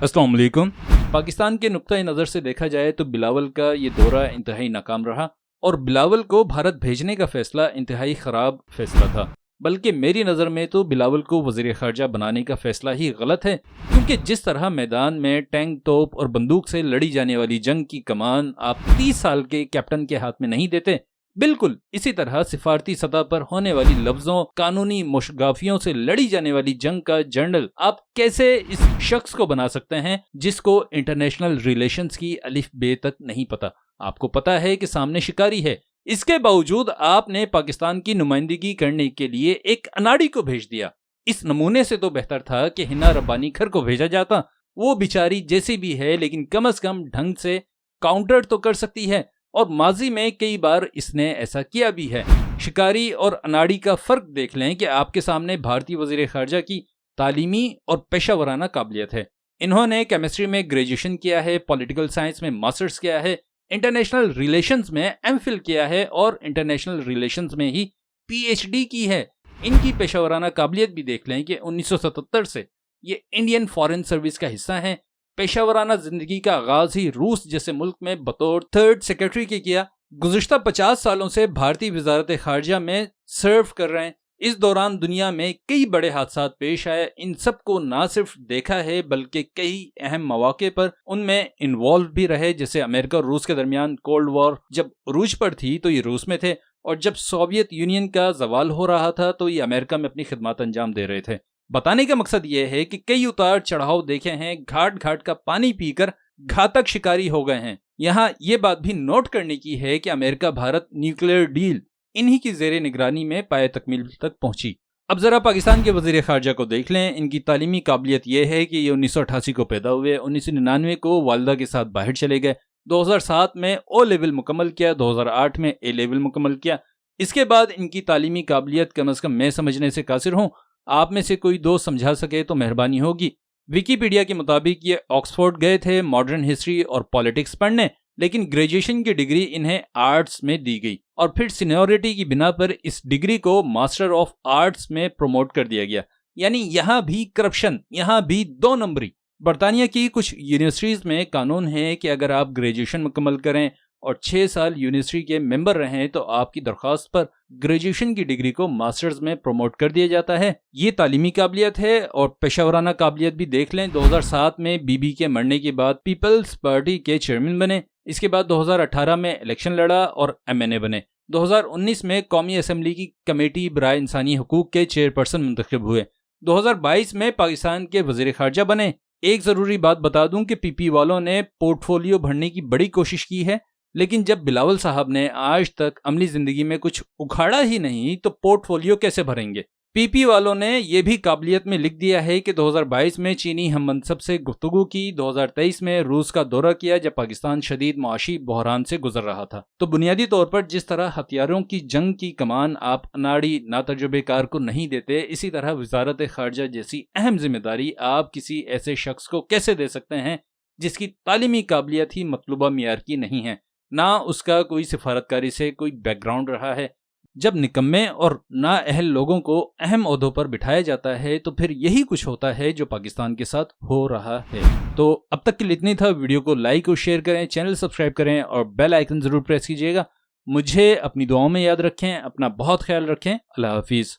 अस्सलाम वालेकुम। पाकिस्तान के नुक्ता नज़र से देखा जाए तो बिलावल का ये दौरा इंतहाई नाकाम रहा और बिलावल को भारत भेजने का फैसला इंतहाई ख़राब फैसला था। बल्कि मेरी नज़र में तो बिलावल को वज़ीर ख़ारजा बनाने का फैसला ही गलत है, क्योंकि जिस तरह मैदान में टैंक, तोप और बंदूक से लड़ी जाने वाली जंग की कमान आप 30 साल के कैप्टन के हाथ में नहीं देते, बिल्कुल इसी तरह सिफारती सतह पर होने वाली लफ्जों, कानूनी मुशगाफियों से लड़ी जाने वाली जंग का जर्नल आप कैसे इस शख्स को बना सकते हैं जिसको इंटरनेशनल रिलेशंस की अलिफ बे तक नहीं पता। आपको पता है कि सामने शिकारी है, इसके बावजूद आपने पाकिस्तान की नुमाइंदगी करने के लिए एक अनाड़ी को भेज दिया। इस नमूने से तो बेहतर था कि हिना रब्बानी खर को भेजा जाता। वो बेचारी जैसी भी है लेकिन कम से कम ढंग से काउंटर तो कर सकती है, और माजी में कई बार इसने ऐसा किया भी है। शिकारी और अनाड़ी का फर्क देख लें कि आपके सामने भारतीय वज़ीर ख़ारजा की तालीमी और पेशा वराना काबिलियत है। इन्होंने केमिस्ट्री में ग्रेजुएशन किया है, पॉलिटिकल साइंस में मास्टर्स किया है, इंटरनेशनल रिलेशंस में एमफिल किया है और इंटरनेशनल रिलेशंस में ही पीएचडी की है। इनकी पेशा वराना काबिलियत भी देख लें कि 1977 से ये इंडियन फॉरेन सर्विस का हिस्सा हैं। पेशावराना जिंदगी का आगाज ही रूस जैसे मुल्क में बतौर 3rd सेक्रेटरी के किया। गुज़िश्ता 50 सालों से भारतीय वजारत खारजा में सर्व कर रहे हैं। इस दौरान दुनिया में कई बड़े हादसा पेश आए, इन सब को ना सिर्फ देखा है बल्कि कई अहम मौके पर उनमें इन्वॉल्व भी रहे। जैसे अमेरिका और रूस के दरमियान कोल्ड वॉर जब रूज पर थी तो ये रूस में थे, और जब सोवियत यूनियन का जवाल हो रहा था तो ये अमेरिका में अपनी खिदमत अंजाम दे रहे थे। बताने का मकसद ये है कि कई उतार चढ़ाव देखे हैं, घाट घाट का पानी पीकर घातक शिकारी हो गए हैं। यहाँ ये बात भी नोट करने की है कि अमेरिका भारत न्यूक्लियर डील इन्हीं की जेर निगरानी में पाए तकमील तक पहुंची। अब जरा पाकिस्तान के वज़ीर ख़ारजा को देख लें। इनकी तालीमी काबिलियत यह है कि ये 1988 को पैदा हुए, 1999 को वालदा के साथ बाहर चले गए, 2007 में ओ लेवल मुकम्मल किया, 2008 में ए लेवल मुकम्मल किया। इसके बाद इनकी तालीमी काबिलियत कम अज़ कम मैं समझने से कासिर हूँ। आप में से कोई दोस्त समझा सके तो मेहरबानी होगी। विकीपीडिया के मुताबिक ये ऑक्सफोर्ड गए थे मॉडर्न हिस्ट्री और पॉलिटिक्स पढ़ने, लेकिन ग्रेजुएशन की डिग्री इन्हें आर्ट्स में दी गई और फिर सीनियरिटी की बिना पर इस डिग्री को मास्टर ऑफ आर्ट्स में प्रमोट कर दिया गया। यानी यहाँ भी करप्शन, यहाँ भी 2 नंबरी। बरतानिया की कुछ यूनिवर्सिटीज में कानून है कि अगर आप ग्रेजुएशन मुकम्मल करें और 6 साल यूनिवर्सिटी के मेंबर रहें तो आपकी दरख्वास्त पर ग्रेजुएशन की डिग्री को मास्टर्स में प्रमोट कर दिया जाता है। ये तालीमी काबिलियत है। और पेशावराना काबिलियत भी देख लें। 2007 में बीबी के मरने के बाद पीपल्स पार्टी के चेयरमैन बने। इसके बाद 2018 में इलेक्शन लड़ा और एमएनए बने। 2019 में कौमी असम्बली की कमेटी बराए इंसानी हकूक के चेयरपर्सन मुंतखब हुए। 2022 में पाकिस्तान के वज़ीर ख़ारजा बने। एक ज़रूरी बात बता दूं कि पीपी वालों ने पोर्टफोलियो भरने की बड़ी कोशिश की है, लेकिन जब बिलावल साहब ने आज तक अमली जिंदगी में कुछ उखाड़ा ही नहीं तो पोर्टफोलियो कैसे भरेंगे। पीपी वालों ने यह भी काबिलियत में लिख दिया है कि 2022 में चीनी हम मनसब से गुफ्तगू की, 2023 में रूस का दौरा किया जब पाकिस्तान शदीद मुआशी बहरान से गुजर रहा था। तो बुनियादी तौर पर जिस तरह हथियारों की जंग की कमान आप अनाड़ी ना तजुर्बेकार को नहीं देते, इसी तरह वजारत खारजा जैसी अहम जिम्मेदारी आप किसी ऐसे शख्स को कैसे दे सकते हैं जिसकी तालीमी काबिलियत ही मतलूबा मियार की नहीं है, ना उसका कोई सिफारतकारी से कोई बैकग्राउंड रहा है। जब निकम्मे और ना अहल लोगों को अहम ओहदों पर बिठाया जाता है तो फिर यही कुछ होता है जो पाकिस्तान के साथ हो रहा है। तो अब तक के लिए इतना था। वीडियो को लाइक और शेयर करें, चैनल सब्सक्राइब करें और बेल आइकन जरूर प्रेस कीजिएगा। मुझे अपनी दुआओं में याद रखें। अपना बहुत ख्याल रखें। अल्लाह हाफिज़।